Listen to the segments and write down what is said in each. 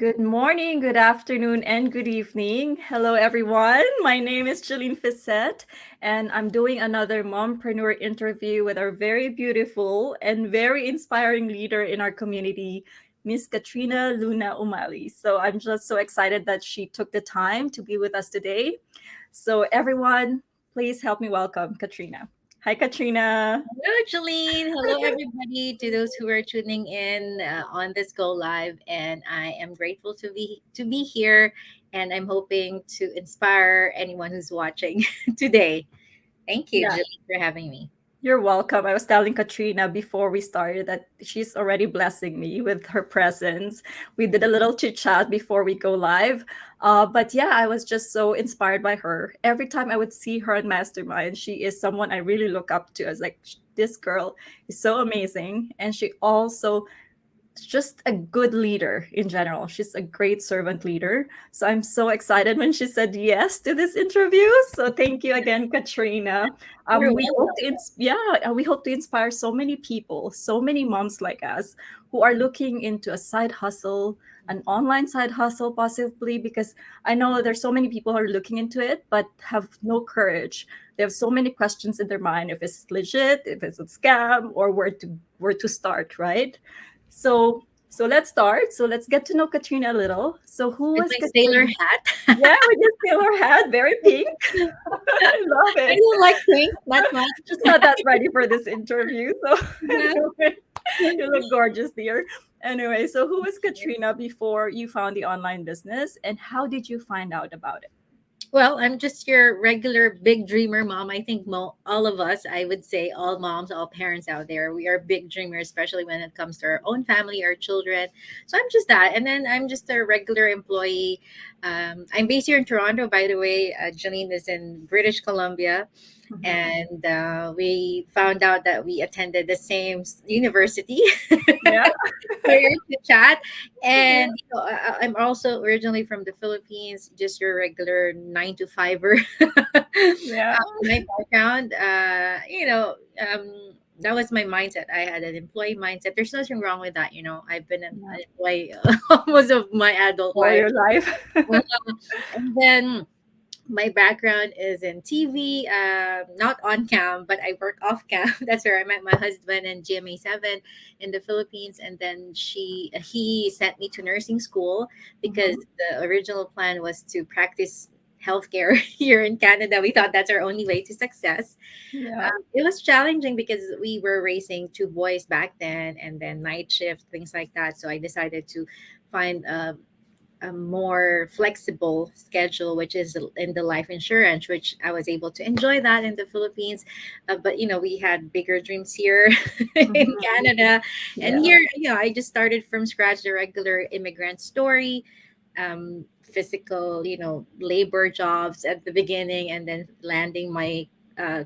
Good morning, good afternoon, and good evening. Hello, everyone. My name is Jeline Fissette, and I'm doing another Mompreneur interview with our very beautiful and very inspiring leader in our community, Miss Katrina Luna-Umali. So I'm just so excited that she took the time to be with us today. So, everyone, please help me welcome Katrina. Hi, Katrina. Hello, Jolene. Hello, everybody. To those who are tuning in on this go live, and I am grateful to be here, and I'm hoping to inspire anyone who's watching today. Thank you, Yeah. Jolene, for having me. You're welcome. I was telling Katrina before we started that she's already blessing me with her presence. We did a little chit chat before we go live. But yeah, I was just so inspired by her. Every time I would see her on Mastermind, she is someone I really look up to. I was like, this girl is so amazing. And she also just a good leader in general. She's a great servant leader. So I'm so excited when she said yes to this interview. So thank you again, Katrina. You're We hope welcome. to we hope to inspire so many people, so many moms like us who are looking into a side hustle, an online side hustle possibly, because I know there's so many people who are looking into it but have no courage. They have so many questions in their mind if it's legit, if it's a scam, or where to start, right? So let's start. So let's get to know Katrina a little. So who With was my sailor Katrina? hat. Yeah, with your sailor hat, very pink. I love I it. don't like pink that Just much. not that ready for this interview. So Yeah. anyway, you look gorgeous, dear. Anyway, so who was Katrina before you found the online business, and how did you find out about it? Well, I'm just your regular big dreamer mom. I think all of us, I would say, all moms, all parents out there, we are big dreamers, especially when it comes to our own family, our children. So I'm just that. And then I'm just a regular employee. I'm based here in Toronto, by the way. Janine is in British Columbia. Mhm. And we found out that we attended the same university. Yeah, Here to chat. yeah, And I'm also originally from the Philippines, just your regular 9 to 5er. yeah. My background, that was my mindset. I had an employee mindset. There's nothing wrong with that. I've been Yeah. an employee most of my adult All life. your life. And then my background is in TV, not on cam, but I work off cam. That's where I met my husband in GMA 7 in the Philippines, and then he sent me to nursing school because Mhm. the original plan was to practice healthcare here in Canada. We thought that's our only way to success. Yeah. It was challenging because we were raising two boys back then, and then night shift, things like that. So I decided to find a more flexible schedule, which is in the life insurance, which I was able to enjoy that in the Philippines. But we had bigger dreams here in Mhm. Canada, and Yeah. here, I just started from scratch, the regular immigrant story. Physical, labor jobs at the beginning, and then landing my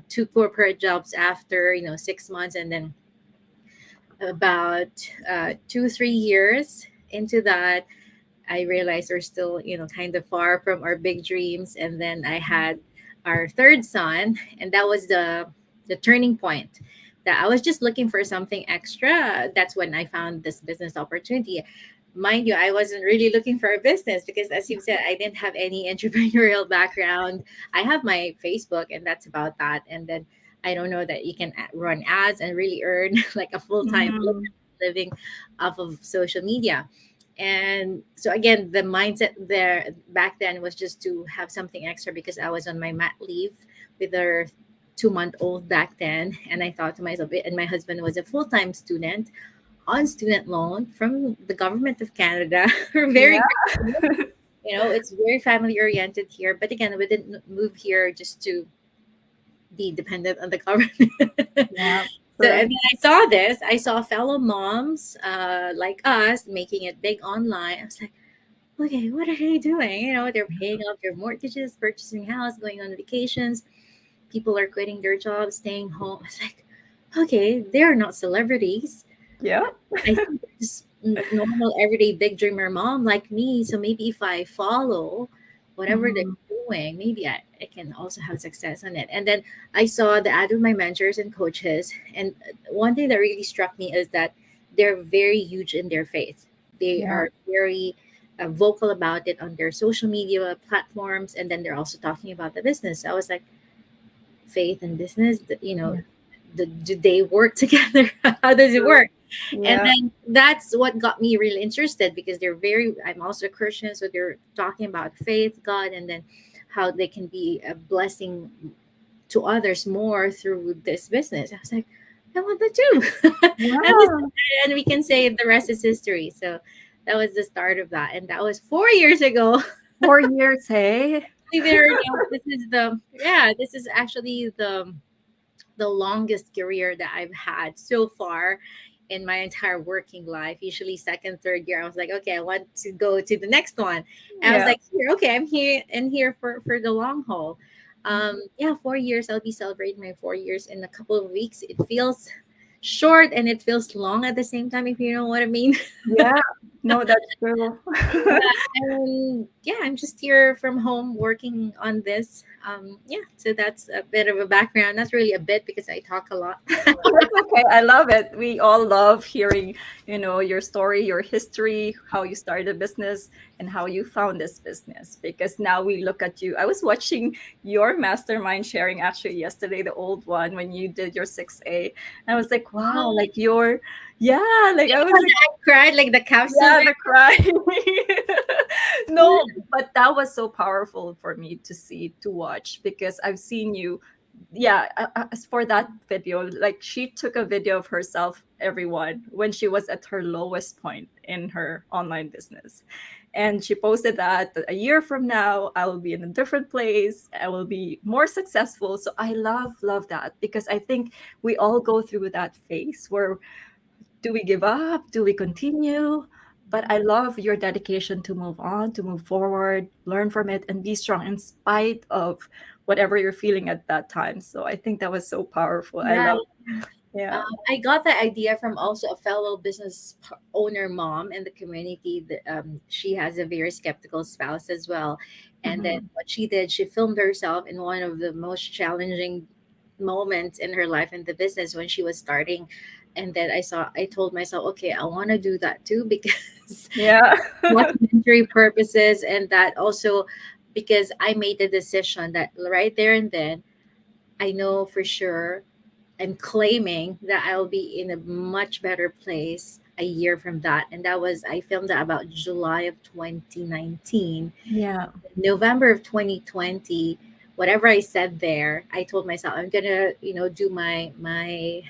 two corporate jobs after 6 months, and then about 2 3 years into that, I realized we're still, kind of far from our big dreams. And then I had our third son, and that was the turning point. That I was just looking for something extra. That's when I found this business opportunity. Mind you, I wasn't really looking for a business because, as you've said, I didn't have any entrepreneurial background. I have my Facebook, and that's about that. And then I don't know that you can run ads and really earn like a full time Mhm. living off of social media. And so again, the mindset there back then was just to have something extra because I was on my mat leave with our 2 month old back then. And I thought to myself, and my husband was a full time student on student loan from the government of Canada. We're Yeah. very grateful. It's very family oriented here. But again, we didn't move here just to be dependent on the government. Yeah. So, and Sure. then I saw this. I saw fellow moms like us making it big online. I was like, okay, what are they doing? They're paying off their mortgages, purchasing house, going on vacations. People are quitting their jobs, staying home. I was like, okay, they are not celebrities. Yeah. I think they're just normal, everyday big dreamer mom like me. So maybe if I follow whatever they're Mhm. doing, maybe I can also have success on it. And then I saw the ad of my mentors and coaches. And one thing that really struck me is that they're very huge in their faith. They Yeah. are very, vocal about it on their social media platforms, and then they're also talking about the business. I was like, faith and business, Yeah. do they work together? How does it True. work? And Yeah. then that's what got me really interested, because I'm also a Christian, so they're talking about faith, God, and then how they can be a blessing to others more through this business. I was like, I want that too. and, this, Yeah. and we can say the rest is history. So that was the start of that. And that was 4 years ago. 4 years, hey? Believe it or not, this is actually the longest career that I've had so far in my entire working life. Usually second, third year, I was like, okay, I want to go to the next one. And I was Yeah. like, here, okay, I'm here for the long haul. Yeah, 4 years. I'll be celebrating my 4 years in a couple of weeks. It feels short and it feels long at the same time, if you know what I mean. Yeah. No, that's true. And yeah, I'm just here from home working on this. Yeah, so that's a bit of a background. Not really a bit, because I talk a lot. That's okay. I love it. We all love hearing, your story, your history, how you started a business, and how you found this business. Because now we look at you. I was watching your mastermind sharing actually yesterday, the old one when you did your 6A. And I was like, wow, Oh, like yeah, like I was like, I cried like the capsule. yeah, the cry. No, but that was so powerful for me to see, to watch, because I've seen you. Yeah, as for that video, like she took a video of herself, everyone, when she was at her lowest point in her online business. And she posted that a year from now, I will be in a different place. I will be more successful. So I love that, because I think we all go through that phase where, do we give up? Do we continue? But I love your dedication to move on, to move forward, learn from it, and be strong in spite of whatever you're feeling at that time. So I think that was so powerful. I Yeah, love, yeah. I got that idea from also a fellow owner mom in the community. She has a very skeptical spouse as well. And then Mhm. what she did, she filmed herself in one of the most challenging moments in her life in the business when she was starting. And then I told myself, okay, I want to do that too, because Yeah. documentary purposes, and that also because I made the decision that right there and then, I know for sure I'm claiming that I'll be in a much better place a year from that. And that was, I filmed that about July of 2019. Yeah. November of 2020, whatever I said there, I told myself I'm gonna, do my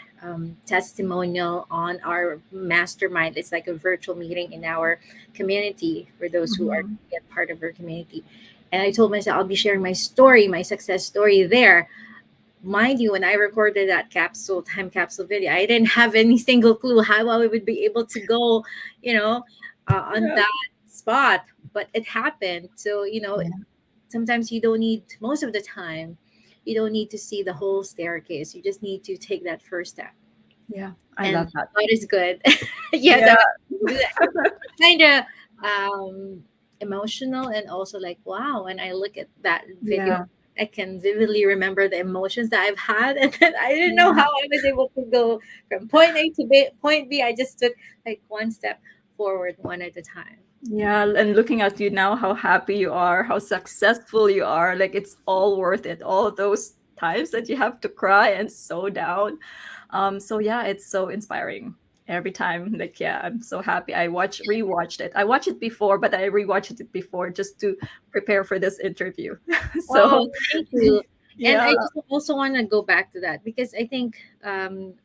testimonial on our mastermind. It's like a virtual meeting in our community for those who are Mhm. yet part of our community. And I told myself I'll be sharing my story, my success story there. Mind you, when I recorded that time capsule video, I didn't have any single clue how I would be able to go, you know, on Yeah. that spot. But it happened. So, Yeah. sometimes you don't need, most of the time, you don't need to see the whole staircase. You just need to take that first step. Yeah. I And love that. God is good. Yes, Yeah. kind of emotional, and also like, wow, when I look at that video, Yeah. I can vividly remember the emotions that I've had. And then I didn't know Yeah. how I was able to go from point A to point B. I just took like one step forward, one at a time. Yeah, and looking at you now, how happy you are, how successful you are, like it's all worth it. All those times that you have to cry and so down. So yeah, it's so inspiring every time. Like, yeah, I'm so happy. Rewatched it. I watched it before, but I rewatched it before just to prepare for this interview. So Oh, thank you. And yeah. I just also want to go back to that, because I think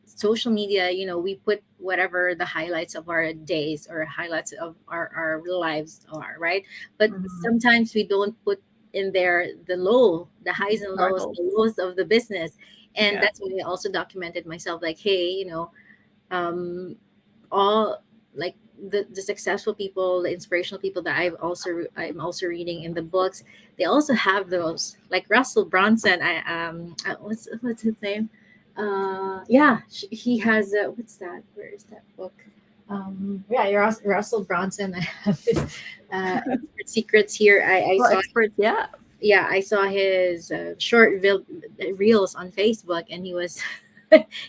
social media, we put whatever the highlights of our days or highlights of our lives are, right? But Mhm. sometimes we don't put in there the highs and lows, Struggles. the lows of the business. And Yeah. that's why I also documented myself like, hey, um, all like the successful people, the inspirational people that I'm also reading in the books, they also have those, like Russell Brunson. What's his name? Yeah, he has what's that? Where is that book? Yeah, Russell Brunson. I have his Expert Secrets here. I Well, saw, experts, yeah. yeah, I saw his reels on Facebook, and he was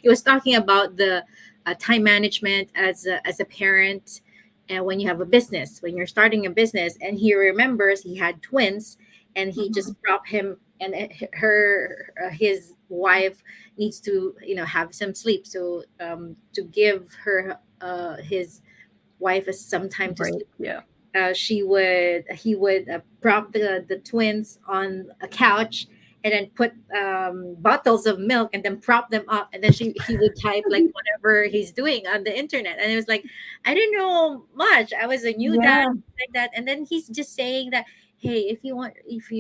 he was talking about the time management as a parent, when you have a business, when you're starting a business, and he remembers he had twins, and he Mhm. just brought him, and his wife needs to have some sleep, so to give her his wife some time to Break. sleep. Yeah. She would he would prop the twins on a couch, and then put bottles of milk, and then prop them up, and then he would type like whatever he's doing on the internet. And it was like, I didn't know much, I was a new dad, Yeah. like that. And then he's just saying that, hey, if you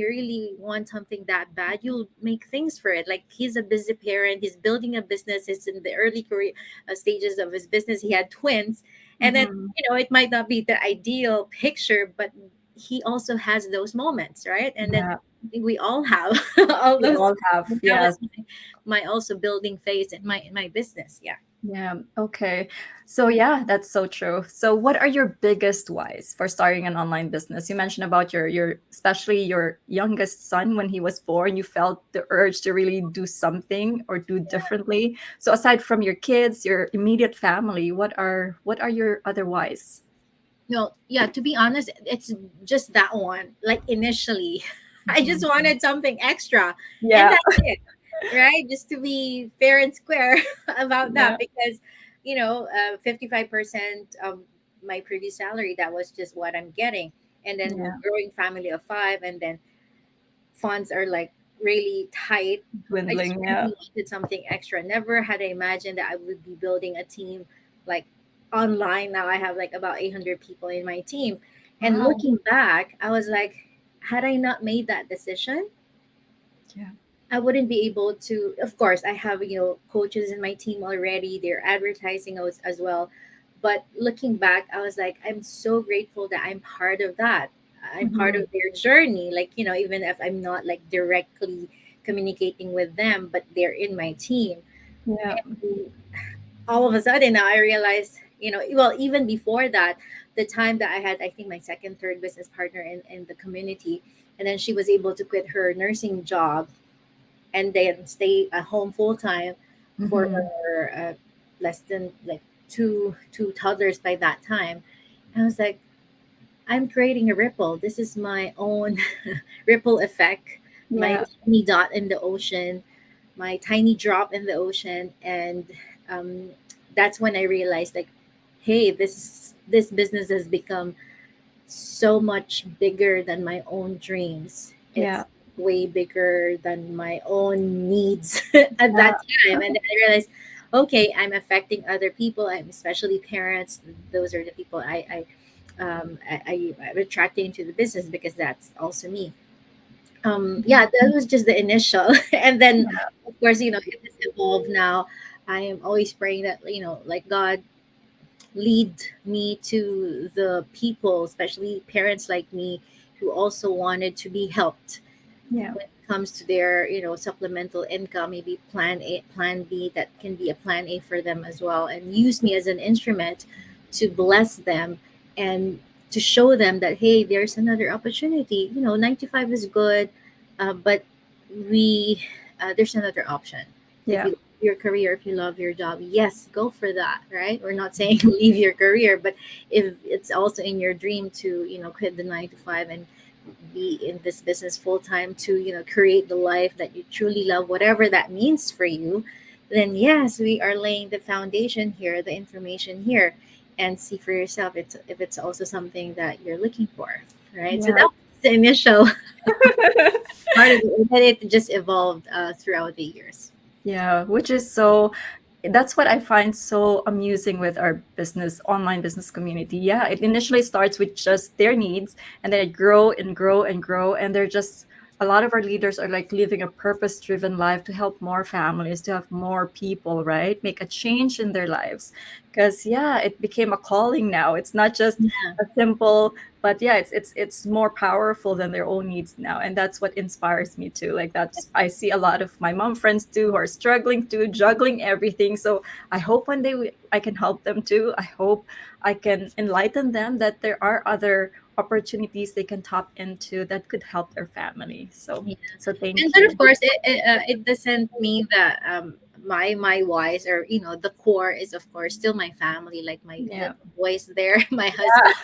really want something that bad, you'll make things for it. Like, he's a busy parent, he's building a business, he's in the early career stages of his business, he had twins. And then, Mhm. it might not be the ideal picture, but he also has those moments, right? And then Yeah. I think we all have all We those. all have. That was Yes. my also building phase in my business. Yeah. Yeah. Okay. So yeah, that's so true. So what are your biggest whys for starting an online business? You mentioned about your especially your youngest son when he was born, you felt the urge to really do something or do differently. So aside from your kids, your immediate family, what are your other whys? No, yeah, to be honest, it's just that one. Like, initially, I just Mhm. wanted something extra, and Yeah. that's it, right? Just to be fair and square about that, Yeah. because 55% of my previous salary, that was just what I'm getting. And then Yeah. growing family of five, and then funds are like really tight. I just Dwindling. Yeah. really needed something extra. Never had I imagined that I would be building a team like online. Now I have like about 800 people in my team. And Wow. looking back, I was like, had I not made that decision, Yeah. I wouldn't be able to. Of course, I have coaches in my team already. They're advertising as well. But looking back, I was like, I'm so grateful that I'm part of that. I'm part of Mhm. their journey. Like, even if I'm not like directly communicating with them, but they're in my team. Yeah. And all of a sudden, now I realized, well, even before that, the time that I had, I think, my second, third business partner in the community, and then she was able to quit her nursing job and then stay at home full time for Mhm. her less than like two toddlers by that time. I was like, I'm creating a ripple. This is my own ripple effect, my Yeah. tiny dot in the ocean, my tiny drop in the ocean. And um, that's when I realized, like, hey, this business has become so much bigger than my own dreams. Yeah. It's way bigger than my own needs at Yeah. that time. And then I realized, okay, I'm affecting other people. I'm especially parents. Those are the people I'm attracting to the business, because that's also me. Yeah, that was just the initial, and then of course, it has evolved now. I am always praying that, like, God lead me to the people, especially parents like me, who also wanted to be helped Yeah. when it comes to their, supplemental income, maybe plan A, plan B, that can be a plan A for them as well, and use me as an instrument to bless them, and to show them that, hey, there's another opportunity. 9 to 5 is good, but we there's another option. If Yeah. you love your career, if you love your job, yes, go for that, right? We're not saying leave your career, but if it's also in your dream to, quit the 9 to 5 and be in this business full time, to create the life that you truly love, whatever that means for you, then yes, we are laying the foundation here, the information here, and see for yourself if it's also something that you're looking for, right? So Yeah. that was the initial part of it, and then it just evolved throughout the years. Yeah, which is so that's what I find so amusing with our business, online business community. Yeah, it initially starts with just their needs and then it grow and grow and grow. And they're just a lot of our leaders are like living a purpose-driven life to help more families, to have more people, right? Make a change in their lives. Because yeah, it became a calling now. It's not just Yeah, a simple, but yeah, it's more powerful than their own needs now. And that's what inspires me too. Like that's I see a lot of my mom friends too who are struggling too, juggling everything. So I hope one day I can help them too. I hope I can enlighten them that there are other opportunities they can tap into that could help their family. So yeah. so And thank but of you. course, it doesn't mean that my whys, or the core is of course still my family, like my Yeah. little boys there, my husband.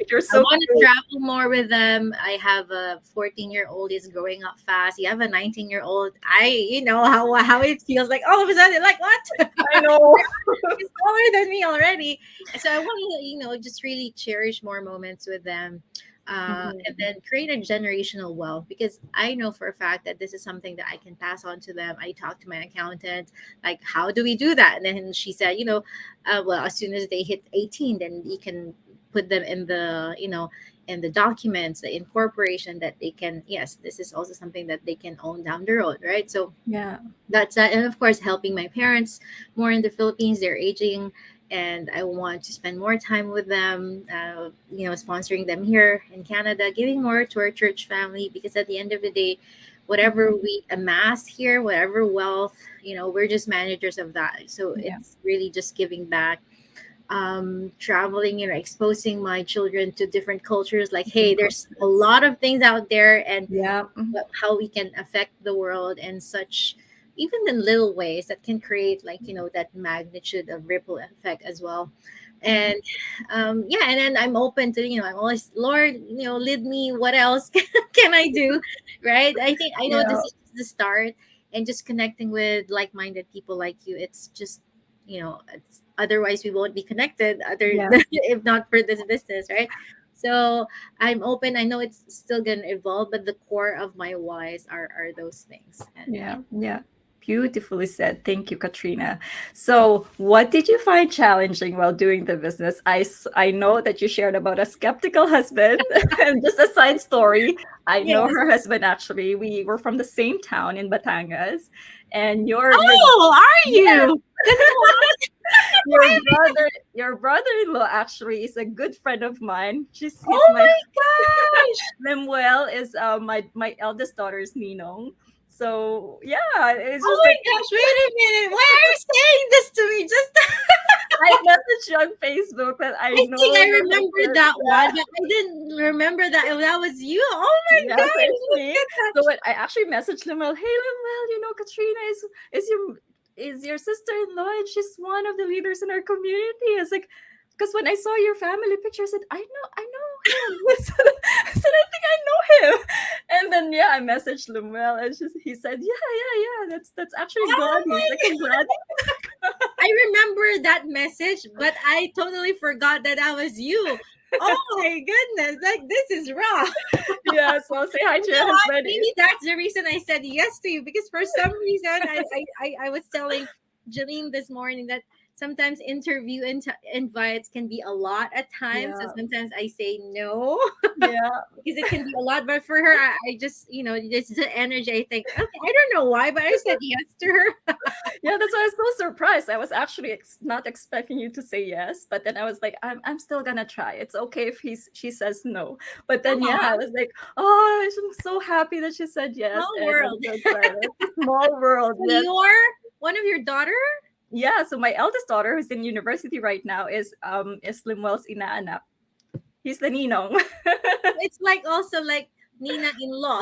You're I so want to cute. travel more with them. I have a 14-year-old is growing up fast. You have a 19-year-old. I how it feels like all of a sudden, like what? I know. He's taller than me already. So I want to, just really cherish more moments with them. And Mhm. then create a generational wealth, because I know for a fact that this is something that I can pass on to them. I talked to my accountant, like, how do we do that? And then she said, well, as soon as they hit 18, then you can put them in the documents, the incorporation, that they can, yes, this is also something that they can own down the road, right? So Yeah. that's that. And of course, helping my parents more in the Philippines. They're aging, and I want to spend more time with them, sponsoring them here in Canada, giving more to our church family, because at the end of the day, whatever Mhm. we amass here, whatever wealth, we're just managers of that. So Yeah. it's really just giving back, traveling, exposing my children to different cultures, like, hey, Different there's a cultures. lot of things out there, and Yeah. Mhm. how we can affect the world in such, even in little ways, that can create, like, that magnitude of ripple effect as well. Mhm. And yeah, and then I'm open to, I'm always, Lord, lead me, what else can I do, right? I think I know this Yeah. is the start, and just connecting with like-minded people like you. It's just, otherwise we won't be connected, other Yeah. if not for this business, right? So I'm open. I know it's still gonna evolve, but the core of my whys are those things. And yeah. Yeah. Yeah. Beautifully said. Thank you, Katrina. So, what did you find challenging while doing the business? I know that you shared about a skeptical husband. And just a side story, I know Yes. her husband actually. We were from the same town in Batangas, and your Oh, are yeah, you? Then why? your brother-in-law actually is a good friend of mine. He's Oh my my gosh! Lemuel is my eldest daughter's ninong. So yeah, it's Oh just my like gosh! Wait a minute. Why are you saying this to me? Just I messaged you on Facebook that I I know think I your remember husband. that one, Yeah, but I didn't remember that was you. Oh my yes, gosh! it's Look me. at that. So I actually messaged Lemuel. Hey Lemuel, Katrina is your sister-in-law, and she's one of the leaders in our community. I was like, because when I saw your family picture, I said, I know him. I said, I think I know him. And then yeah, I messaged Lemuel, and he said, yeah, that's actually Oh Gladys. Like, my! Gladys. I remember that message, but I totally forgot that that was you. Oh my goodness! Like, this is raw. Yeah, so I'll say hi You to know your what? husband. Maybe that's the reason I said yes to you, because for some reason I was telling Jeline this morning that sometimes interview invites can be a lot at times. So Yeah, sometimes I say no yeah. because it can be a lot. But for her, I just, it's the energy. I think, okay, I don't know why, but I said yes to her. Yeah, that's why I was so surprised. I was actually not expecting you to say yes, but then I was like, I'm still gonna try. It's okay if she says no. But then yeah, I Aw, was like, oh, I'm so happy that she said yes, small and I'm world. so excited. It's a small world, So yes. you're one of your daughter? Yeah. So my eldest daughter, who's in university right now, is Limwell's inaanak. He's the ninong. It's like also like Nina in law.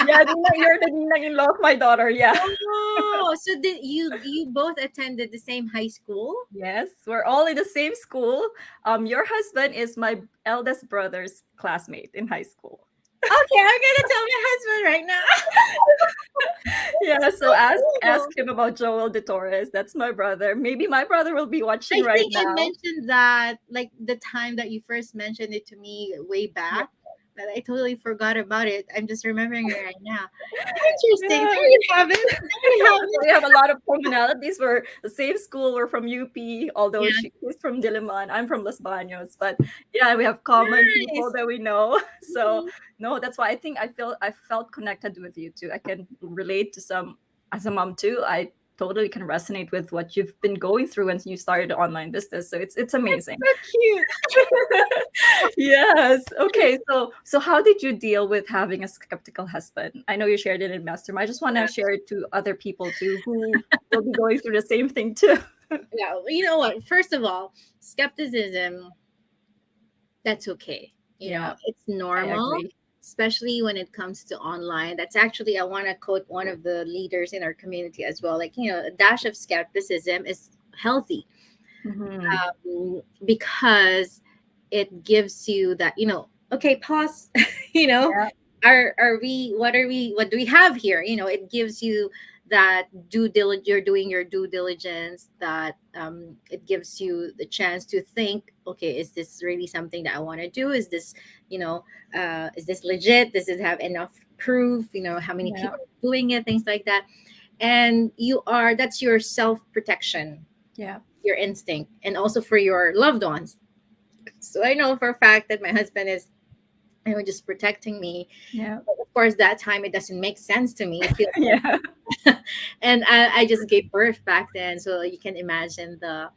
Yeah, you're the ninang-in-law of my daughter. Yeah. Oh, so did you both attended the same high school? Yes, we're all in the same school. Your husband is my eldest brother's classmate in high school. Okay, I'm gonna tell my husband right now. Yeah, That's so so ask cool. him about Joel de Torres. That's my brother. Maybe my brother will be watching I right think I now. mentioned that like the time that you first mentioned it to me way Yeah. back, but I totally forgot about it. I'm just remembering it right now. Interesting. Yeah. There you have it. There you have So it. we have a lot of commonalities. We're the same school. We're from UP, although Yeah, she's from Diliman. I'm from Los Baños. But yeah, we have common people nice. that we know. So Mhm. no, that's why I think I felt connected with you too. I can relate to some as a mom too. I totally can resonate with what you've been going through when you started online business. So it's amazing. So cute. Yes. Okay. So how did you deal with having a skeptical husband? I know you shared it in Mastermind. I just want to share it to other people too who will be going through the same thing too. Yeah, you know what? First of all, skepticism, that's okay. Yeah, It's I normal. agree. especially when it comes to online. That's actually, I want to quote one of the leaders in our community as well. Like, a dash of skepticism is healthy, Mm-hmm. because it gives you that, okay, pause. you know Yeah. are we what do we have here? It gives you that due diligence. You're doing your due diligence, that it gives you the chance to think, okay, is this really something that I want to do? Is this, you know is this legit? Does it have enough proof? How many Yeah. people are doing it, things like that. And that's your self protection, Yeah. your instinct, and also for your loved ones. So I know for a fact that my husband is, just protecting me. Yeah. But of course, that time it doesn't make sense to me. It feels Yeah. like, and I just gave birth back then, so you can imagine the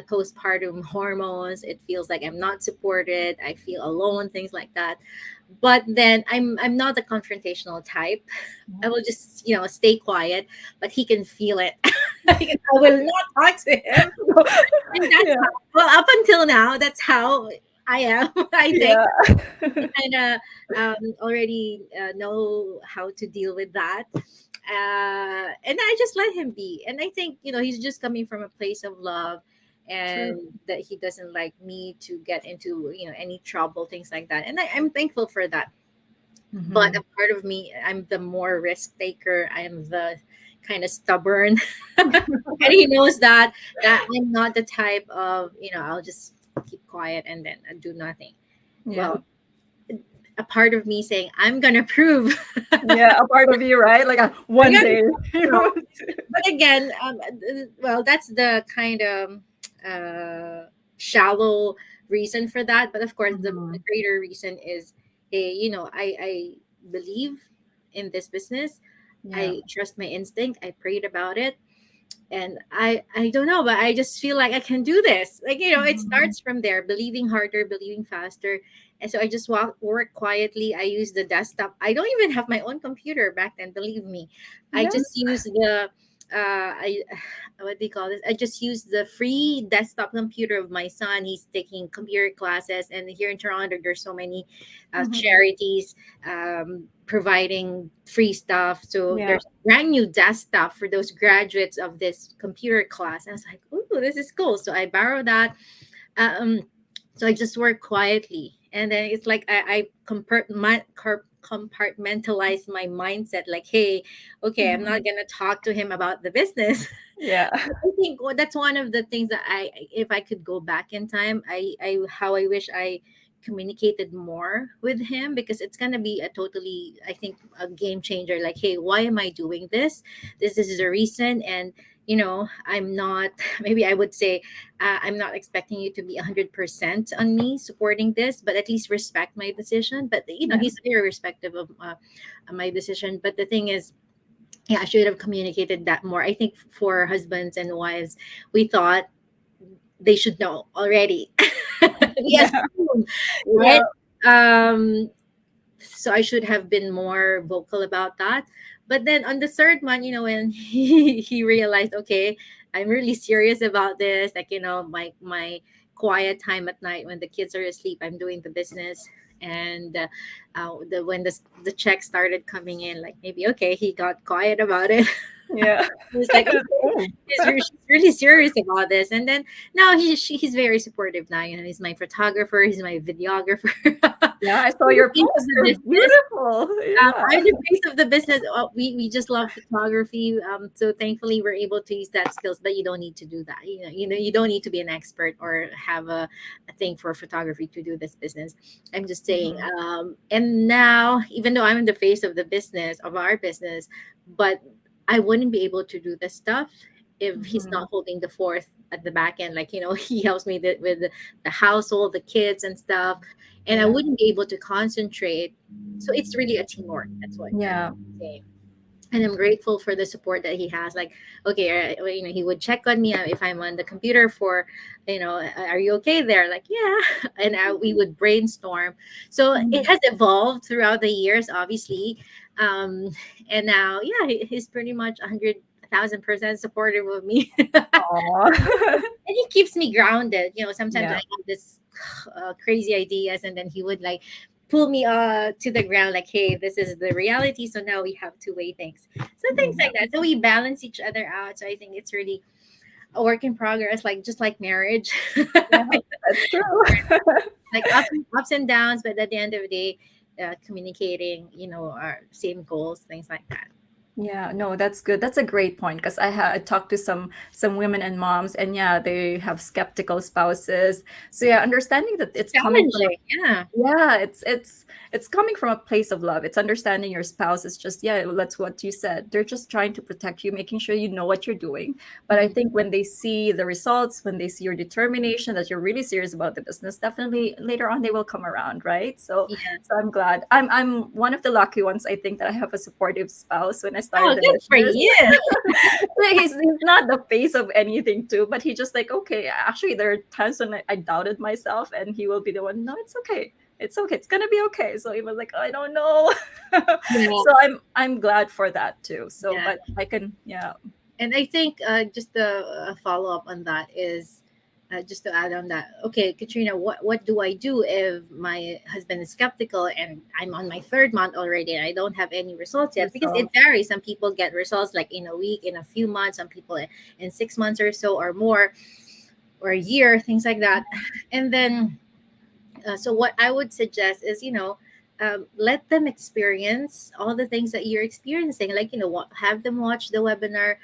postpartum hormones. It feels like I'm not supported. I feel alone, things like that. But then I'm not the confrontational type. I will just stay quiet, but he can feel it. I will not talk to him, and that's Yeah. how, well, up until now, that's how I am. I think Yeah. kind of already know how to deal with that. And I just let him be. And I think, he's just coming from a place of love, True. and that he doesn't like me to get into, any trouble, things like that. And I'm thankful for that. But Mm-hmm. a part of me, I'm the more risk taker. I am the kind of stubborn. And he knows that I'm not the type of, I'll just keep quiet and then do nothing. Yeah. Well, a part of me saying, I'm gonna prove. Yeah. A part of you, right? Like I'm one gonna day. prove. But again, well, that's the kind of shallow reason for that. But of course, the Mhm. greater reason is, I believe in this business. Yeah. I trust my instinct. I prayed about it, and I don't know, but I just feel like I can do this. Like, it Mhm. starts from there, believing harder, believing faster. And so I just work quietly. I use the desktop. I don't even have my own computer back then, believe me. I Yeah. just use the I what do you call this? I just use the free desktop computer of my son. He's taking computer classes, and here in Toronto there's so many Mhm. charities providing free stuff. So Yeah. there's brand new desktop for those graduates of this computer class. And I was like, "Ooh, this is cool." So I borrowed that. Um, so I just work quietly, and then it's like I compartmentalize my mindset. Like, hey, okay, I'm not Mhm. gonna talk to him about the business. Yeah. I think that's one of the things that if I could go back in time, how I wish I communicated more with him, because it's gonna be a totally, I think, a game changer. Like, hey, why am I doing this? This is the reason, and I'm not. Maybe I would say, I'm not expecting you to be 100% on me supporting this, but at least respect my decision. But Yeah. he's very respective of my decision. But the thing is, yeah, I should have communicated that more. I think for husbands and wives, we thought they should know already. We Yeah. assume, Yeah. right? Um, so I should have been more vocal about that. But then on the third month, when he realized, okay, I'm really serious about this. Like, my quiet time at night when the kids are asleep, I'm doing the business. And when the check started coming in, like, maybe, okay, he got quiet about it. Yeah. He was like, okay, Oh. she's really serious about this. And then now he's very supportive now. He's my photographer, he's my videographer. Yeah, I saw I'm the your face of the poster. business. Beautiful. I'm Yeah. the face of the business. We just love photography. So thankfully we're able to use that skills, but you don't need to do that. You don't need to be an expert or have a thing for photography to do this business. I'm just saying. Mhm. And now, even though I'm the face of the business of our business, but I wouldn't be able to do this stuff if he's Mhm. not holding the fourth at the back end. Like, he helps me with the household, the kids and stuff, and I Yeah. wouldn't be able to concentrate. So it's really a teamwork. That's Yeah. what I'm saying. And I'm grateful for the support that he has. Like, okay, well, he would check on me if I'm on the computer for, are you okay there? Like, yeah. And we would brainstorm. So it Mhm. has evolved throughout the years, obviously. Um, and now, yeah, he's pretty much 100,000% supportive of me. Aw. And he keeps me grounded. Sometimes I Yeah. have this crazy ideas, and then he would like pull me to the ground, like, hey, this is the reality, so now we have to weigh things, so things Yeah, like that, so we balance each other out. So I think it's really a work in progress, like just like marriage. yeah, that's true. Like ups and downs, but at the end of the day, communicating, our same goals, things like that. Yeah, no, that's good. That's a great point because I talked to some women and moms, and yeah, they have skeptical spouses. So yeah, understanding that It's it's coming from a challenging, yeah. yeah, it's coming from a place of love. It's understanding your spouse is just yeah, that's what you said. They're just trying to protect you, making sure you know what you're doing. But I Mhm. think when they see the results, when they see your determination that you're really serious about the business, definitely later on they will come around, right? So Yeah. so I'm glad. I'm one of the lucky ones. I think that I have a supportive spouse when I started Oh, the good for business. you. Yeah, he's not the face of anything too, but he just like, okay, actually there are times when I doubted myself and he will be the one, no, it's okay. It's okay. It's gonna be okay. So he was like, I don't know. Yeah. So I'm glad for that too. So Yeah. but I can yeah. And I think just a follow up on that is, just to add on that. Okay, Katrina, what do I do if my husband is skeptical and I'm on my third month already and I don't have any results yet? Because it Results. varies. Some people get results like in a week, in a few months. Some people in 6 months or so or more, or a year, things like that. And then, so what I would suggest is, let them experience all the things that you're experiencing. Like, have them watch the webinar,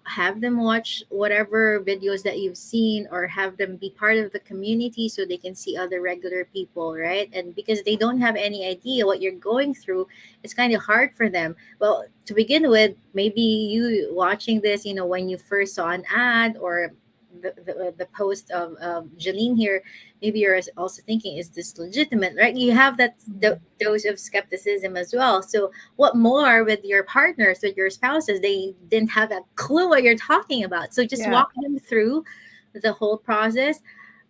have them watch whatever videos that you've seen, or have them be part of the community so they can see other regular people, right? And because they don't have any idea what you're going through, it's kind of hard for them. Well, to begin with, maybe you watching this, when you first saw an ad or the post of Jeline here, maybe you're also thinking, is this legitimate, right? You have that dose of skepticism as well. So what more with your partners, with your spouses? They didn't have a clue what you're talking about. So just Yeah. walk them through the whole process.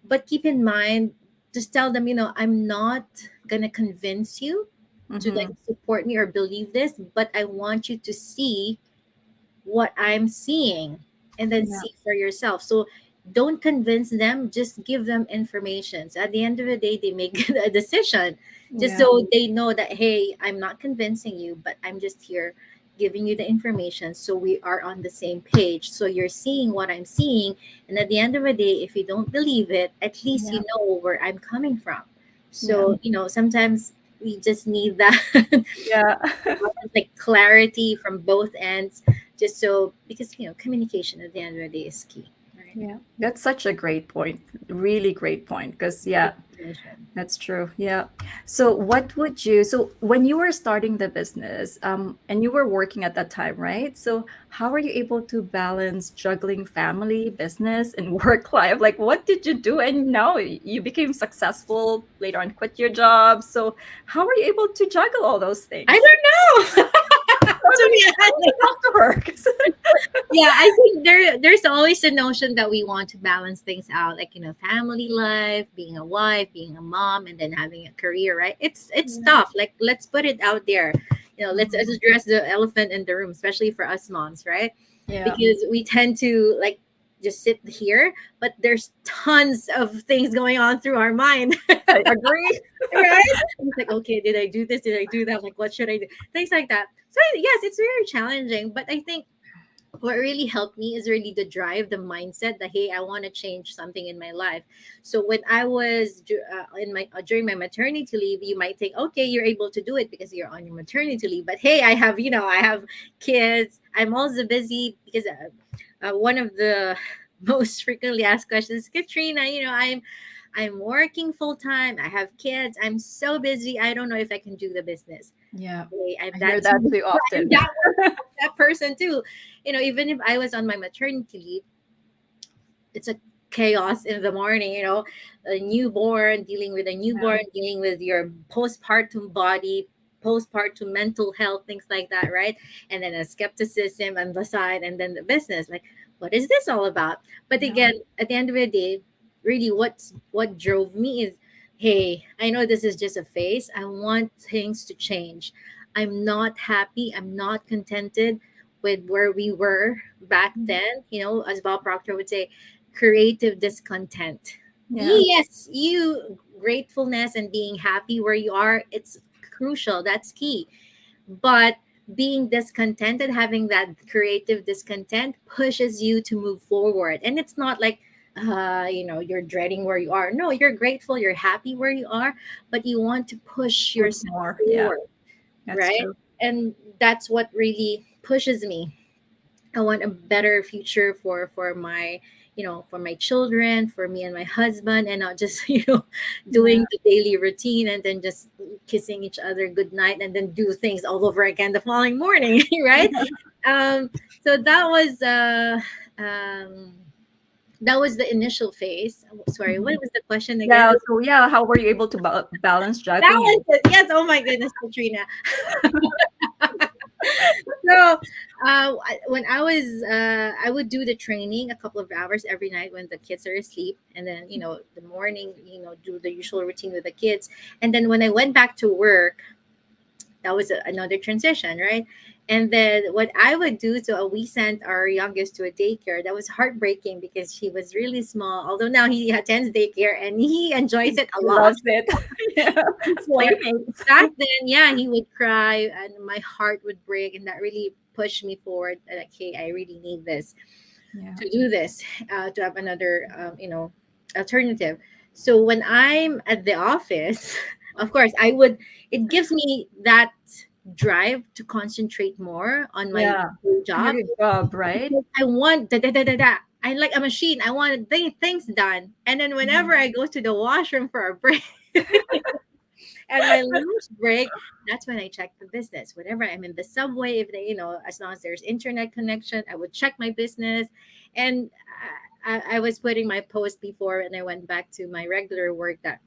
But keep in mind, just tell them, I'm not gonna convince you to like Mm-hmm. support me or believe this, but I want you to see what I'm seeing and then Yeah. see for yourself. So don't convince them, just give them information. So at the end of the day, they make a decision, just Yeah. so they know that, hey, I'm not convincing you, but I'm just here giving you the information so we are on the same page. So you're seeing what I'm seeing. And at the end of the day, if you don't believe it, at least you Yeah. know where I'm coming from. Yeah. So, sometimes we just need that Yeah. like clarity from both ends, just so, because communication at the end of the day is key, right? Yeah. That's such a great point. Really great point. Because yeah, Communication. that's true. Yeah. So what would you, so when you were starting the business, and you were working at that time, right? So how were you able to balance juggling family, business, and work life? Like what did you do? And now you became successful, later on quit your job. So how were you able to juggle all those I things? don't know. To be How honest. was it after work? Yeah, I think there's always the notion that we want to balance things out, like, family life, being a wife, being a mom, and then having a career, right? It's Yeah. tough. Like, let's put it out there. Let's Mhm. address the elephant in the room, especially for us moms, right? Yeah. Because we tend to like just sit here, but there's tons of things going on through our mind. I agree. Right? It's like, okay, did I do this? Did I do that? Like, what should I do? Things like that. So yes, it's very challenging, but I think what really helped me is really the drive, the mindset that, hey, I want to change something in my life. So when I was in my during my maternity leave, you might think, okay, you're able to do it because you're on your maternity leave. But hey, I have kids. I'm also busy because one of the most frequently asked questions, Katrina, I'm working full time. I have kids. I'm so busy. I don't know if I can do the business. Yeah. Hey, I'm I hear that that too. too I'm often. that person too. Even if I was on my maternity leave, it's a chaos in the morning. A newborn, dealing with a Yeah. newborn, dealing with your postpartum body, postpartum mental health, things like that, right? And then a skepticism on the side, and then the business. Like, what is this all about? But Yeah. again, at the end of the day, really, what drove me is, hey, I know this is just a phase. I want things to change. I'm not happy. I'm not contented with where we were back then. As Bob Proctor would say, creative discontent. Yeah. Yes, you gratefulness and being happy where you are, it's crucial. That's key. But being discontented, having that creative discontent, pushes you to move forward. And it's not like, you're dreading where you are. No, you're grateful, you're happy where you are, but you want to push Push yourself more. Yeah, forward, that's right? true. And that's what really pushes me. I want a better future for my, for my children, for me and my husband, and not just Yeah. doing the daily routine and then just kissing each other good night and then do things all over again the following morning, right? Um, so um, that was the initial phase. Sorry, what Mhm. was the question again? Yeah. So yeah, how were you able to balance juggling Balance and it. Yes. Oh my goodness, Katrina. So when I would do the training a couple of hours every night when the kids are asleep, and then the morning, do the usual routine with the kids, and then when I went back to work, that was another transition, right? And then what I would do, so we sent our youngest to a daycare. That was heartbreaking because she was really small. Although now he attends daycare and he enjoys he it a lot. loves it? Yeah, it's Before, playmates. back then, yeah, he would cry and my heart would break, and that really pushed me forward. Like, hey, I really need this Yeah. to do this, to have another, alternative. So when I'm at the office, of course, I would. It gives me that drive to concentrate more on my Yeah. On job your job, right? because I want da da da da da. I like a machine. I want things done. And then whenever Mhm. I go to the washroom for a break, and my lunch break, that's when I check the business. Whenever I'm in the subway, if they, as long as there's internet connection, I would check my business. And I was putting my post before, and I went back to my regular work that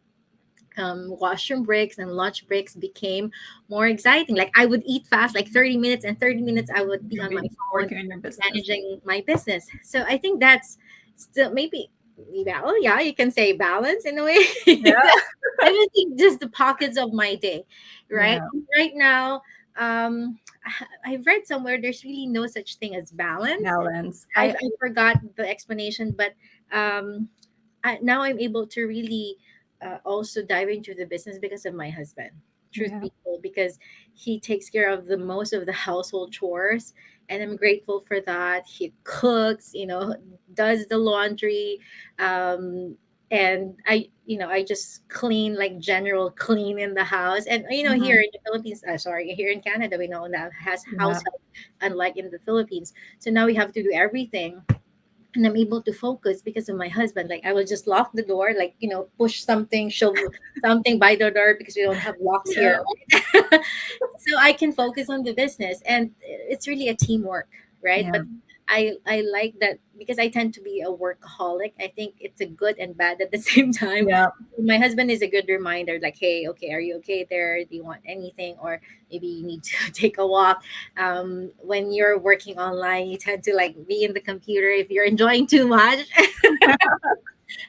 washroom breaks and lunch breaks became more exciting. Like I would eat fast, like 30 minutes, and 30 minutes I would be You've on my been phone working on your business. managing my business. So I think that's still maybe, yeah, oh yeah, you can say balance in a way. Yeah. I would think just the pockets of my day, right? Yeah. Right now, I've read somewhere there's really no such thing as balance. Balance. I forgot the explanation, but um, now I'm able to really also dive into the business because of my husband. Truth Yeah. be told, because he takes care of the most of the household chores, and I'm grateful for that. He cooks, does the laundry, and I just clean, like general clean in the house. And here Mhm. in the Philippines, sorry, here in Canada, we know that has house Yeah. help, unlike in the Philippines. So now we have to do everything, and I'm able to focus because of my husband. Like I will just lock the door, like push something, shove something by the door because we don't have locks here, Yeah. so I can focus on the business, and it's really a teamwork, right? Yeah. But I like that because I tend to be a workaholic. I think it's a good and bad at the same time. Yeah. My husband is a good reminder, like, hey, okay, are you okay there? Do you want anything, or maybe you need to take a walk? When you're working online, you tend to like be in the computer if you're enjoying too much.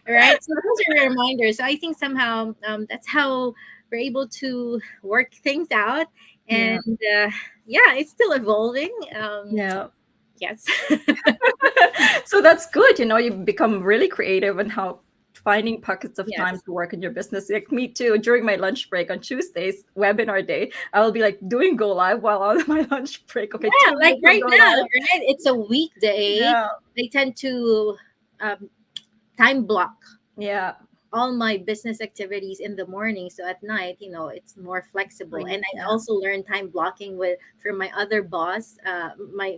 Right, so those are reminders. So I think somehow, that's how we're able to work things out. Yeah. And yeah, it's still evolving. Yeah. Yes. So that's good. You become really creative and how finding pockets of time Yes. to work in your business. Like me too. During my lunch break on Tuesdays, webinar day, I will be like doing go live while on my lunch break. Okay, Yeah, two like minutes of right go now, live. right? It's a weekday. Yeah. I tend to um, time block Yeah. all my business activities in the morning, so at night, it's more flexible. And Free. I Yeah. also learned time blocking with from my other boss, my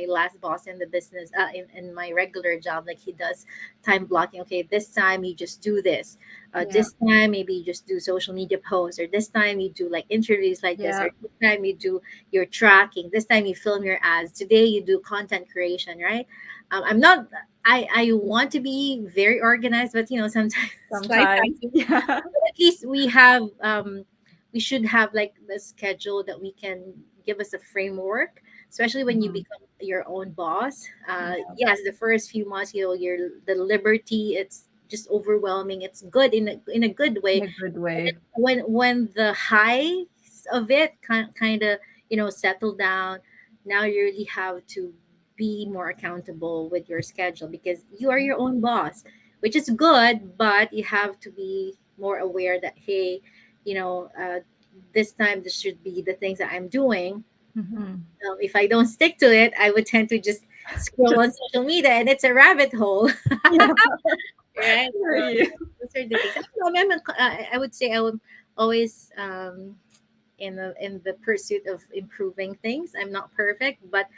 last boss in the business, in my regular job. Like he does time blocking. Okay, this time you just do this, Yeah. this time maybe you just do social media posts, or this time you do like interviews like this, Yeah. or this time you do your tracking, this time you film your ads, today you do content creation, right? I'm not, I want to be very organized, but sometimes life Sometimes. happens. Yeah. But at least we should have like the schedule that we can give us a framework, especially when you Mhm. become your own boss. Yeah. Yes, the first few months, you're the liberty, it's just overwhelming. It's good in a good In way. a good And then way. when the highs of it kind of settle down, now you really have to be more accountable with your schedule because you are your own boss, which is good, but you have to be. more aware that, hey, you know, this time this should be the things that I'm doing. Mhm. If I don't stick to it, I would tend to just scroll on Just social media, and it's a rabbit hole. yeah, Right? for So you. those are the things. I, don't know, I would say I would always in the pursuit of improving things. I'm not perfect, but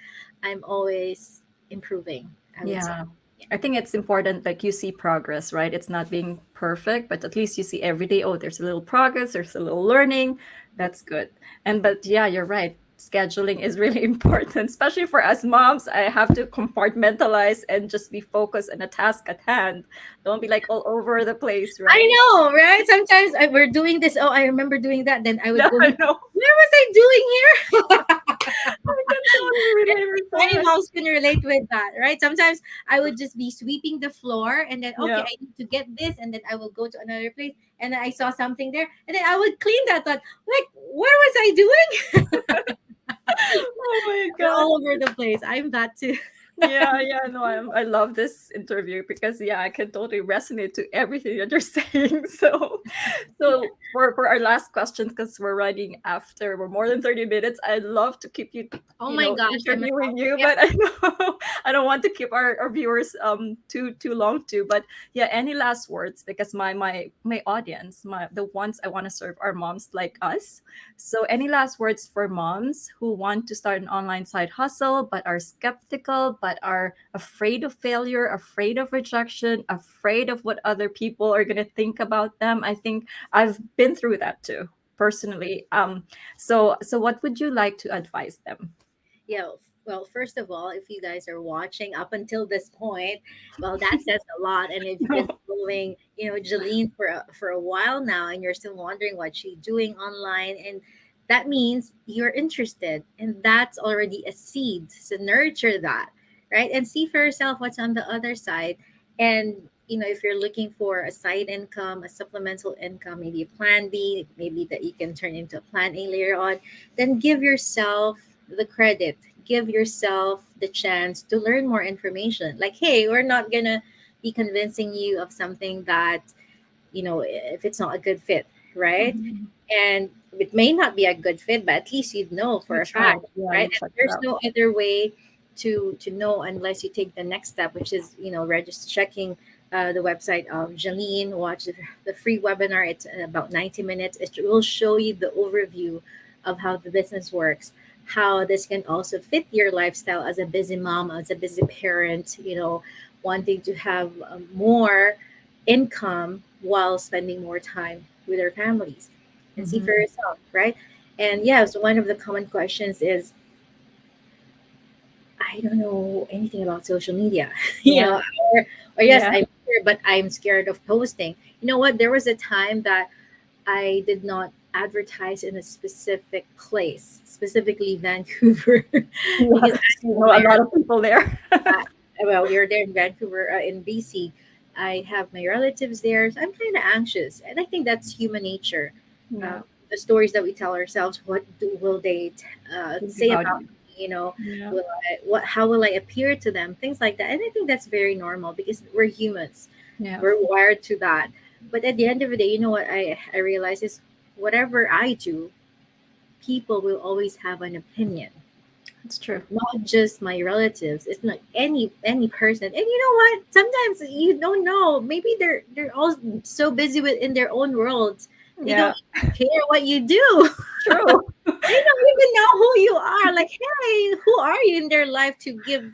I'm always improving, I would say. Yeah. Yeah. I think it's important, like you see progress, right? It's not being perfect, but at least you see every day, oh, there's a little progress, there's a little learning. That's good. And but yeah, you're right. Scheduling is really important, especially for us moms. I have to compartmentalize and just be focused on a task at hand. Don't be like all over the place, I right? know, right? Sometimes we're doing this. Oh, I remember doing that. Then I would Yeah, go, I know. where was I doing here? I can totally relate with Many that. moms can relate with that, right? Sometimes I would just be sweeping the floor, and then okay, Yeah. I need to get this, and then I will go to another place, and then I saw something there, and then I would clean that. Thought, like, where was I doing? Oh my We're God. all over the place. I'm that too. Yeah, yeah, no, I love this interview because yeah, I can totally resonate to everything that you're saying. So for our last question, because we're more than 30 minutes. I'd love to keep you, Oh my gosh, am I interviewing you, yeah. but I know I don't want to keep our viewers too long too. But yeah, any last words? Because my audience, the ones I want to serve are moms like us. So, any last words for moms who want to start an online side hustle but are skeptical, but are afraid of failure, afraid of rejection, afraid of what other people are going to think about them? I think I've been through that too, personally. So what would you like to advise them? Yeah, well, first of all, if you guys are watching up until this point, well, that says a lot. And if you've been following, Jeline for a while now, and you're still wondering what she's doing online, and that means you're interested, and that's already a seed. So nurture that, right? And see for yourself what's on the other side. And if you're looking for a side income, a supplemental income, maybe a plan B, maybe that you can turn into a plan A later on, then give yourself the credit, give yourself the chance to learn more information. Like, hey, we're not gonna be convincing you of something that, if it's not a good fit, right? Mhm. And it may not be a good fit, but at least you'd know for You a fact, tried. Yeah, right? you And checked it there's out. no other way to know unless you take the next step, which is register checking the website of Janine. Watch the free webinar. It's about 90 minutes. It will show you the overview of how the business works, how this can also fit your lifestyle as a busy mom, as a busy parent. Wanting to have more income while spending more time with their families, and see for Mhm. yourself, right? And yes, one of the common questions is, I don't know anything about social media, Yeah, or yes, yeah. I'm here, but I'm scared of posting. You know what? There was a time that I did not advertise in a specific place, specifically Vancouver, because Yes, you I know a admire, lot of people there. well, we're there in Vancouver, in BC. I have my relatives there, so I'm kind of anxious, and I think that's human nature. Yeah, The stories that we tell ourselves, what will they think say about about you. me? Yeah, How will I appear to them? Things like that, and I think that's very normal because we're humans, yeah, we're wired to that. But at the end of the day, you know what I realize is, whatever I do, people will always have an opinion, that's true. not just my relatives. It's not any person. And you know what, sometimes you don't know, maybe they're all so busy in their own worlds, they Yeah, don't even care what you do. true. They don't even know who you are. Like, hey, who are you in their life to give,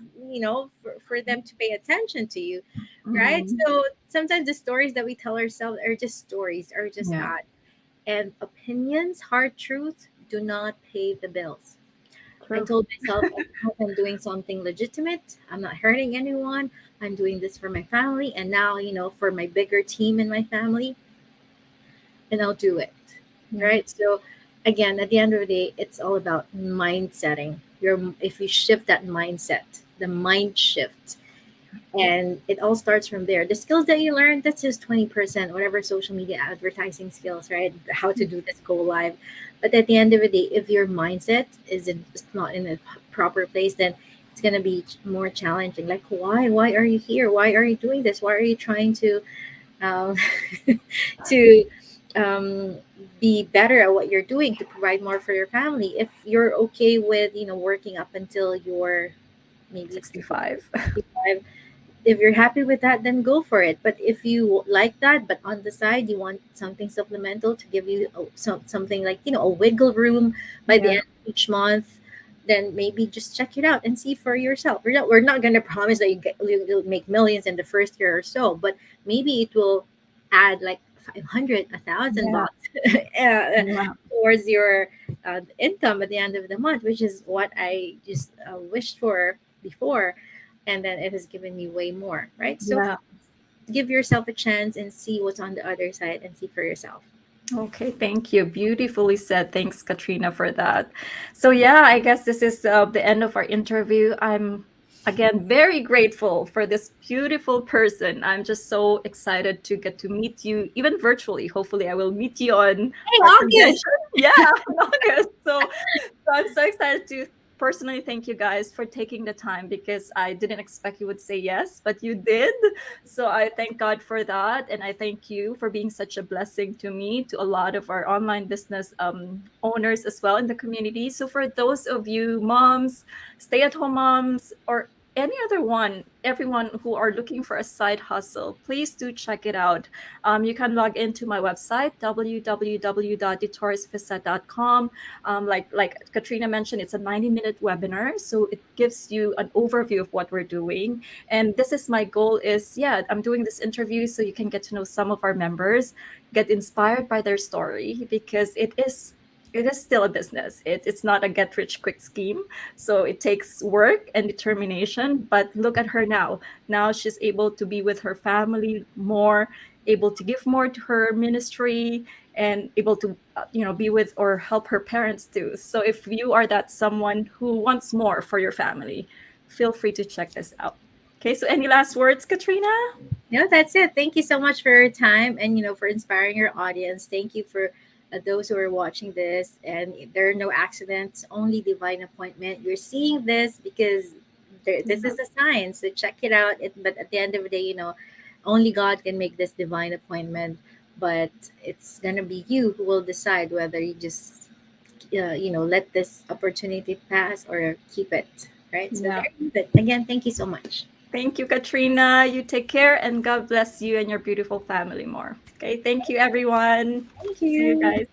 for them to pay attention to you, right? Mhm. So sometimes the stories that we tell ourselves are just stories, are just Yeah, that. And opinions, hard truths, do not pay the bills. I true. told myself, as long as I'm doing something legitimate, I'm not hurting anyone. I'm doing this for my family, and now, for my bigger team in my family, and I'll do it. Yeah, Right? So, again, at the end of the day, it's all about mind setting. If you shift that mindset, the mind shift, and it all starts from there. The skills that you learn, that's just 20%, whatever social media advertising skills, right? How to do this, go live. But at the end of the day, if your mindset is not in a proper place, then it's going to be more challenging. Like, why are you here? Why are you doing this? Why are you trying to um, to um, be better at what you're doing to provide more for your family. If you're okay with, working up until you're maybe 65. 65, if you're happy with that, then go for it. But if you like that, but on the side you want something supplemental to give you something like, a wiggle room by the Yeah. end of each month, then maybe just check it out and see for yourself. We're not going to promise that you'll make millions in the first year or so, but maybe it will add like 500, a thousand Yeah. bucks uh, Yeah. towards your income at the end of the month, which is what I just wished for before, and then it has given me way more, right? So Yeah. give yourself a chance and see what's on the other side and see for yourself. Okay, thank you. Beautifully said. Thanks, Katrina, for that. So, yeah, I guess this is the end of our interview. I'm again very grateful for this beautiful person. I'm just so excited to get to meet you, even virtually. Hopefully, I will meet you on Hey, our August. convention. Yeah, in August. So I'm so excited to personally thank you guys for taking the time because I didn't expect you would say yes, but you did. So I thank God for that. And I thank you for being such a blessing to me, to a lot of our online business owners as well in the community. So for those of you moms, stay at home moms, or any other one, everyone who are looking for a side hustle, please do check it out. You can log into my website, www.detoursvisa.com. Like Katrina mentioned, it's a 90-minute webinar. So it gives you an overview of what we're doing. And this is my goal is, yeah, I'm doing this interview so you can get to know some of our members, get inspired by their story, because it is still a business. It's not a get rich quick scheme. So it takes work and determination. But look at her now. Now she's able to be with her family more, able to give more to her ministry, and able to be with or help her parents too. So if you are that someone who wants more for your family, feel free to check this out. Okay, so any last words, Katrina? No, that's it. Thank you so much for your time and for inspiring your audience. Thank you for those who are watching this. And there are no accidents, only divine appointment. You're seeing this because this Yeah. is a sign. So check it out. But at the end of the day, only God can make this divine appointment. But it's gonna be you who will decide whether you just let this opportunity pass or keep it. Right. So Yeah. there you have it. Again, thank you so much. Thank you, Katrina. You take care and God bless you and your beautiful family more. Okay, thank you, everyone. Thank See you you. guys.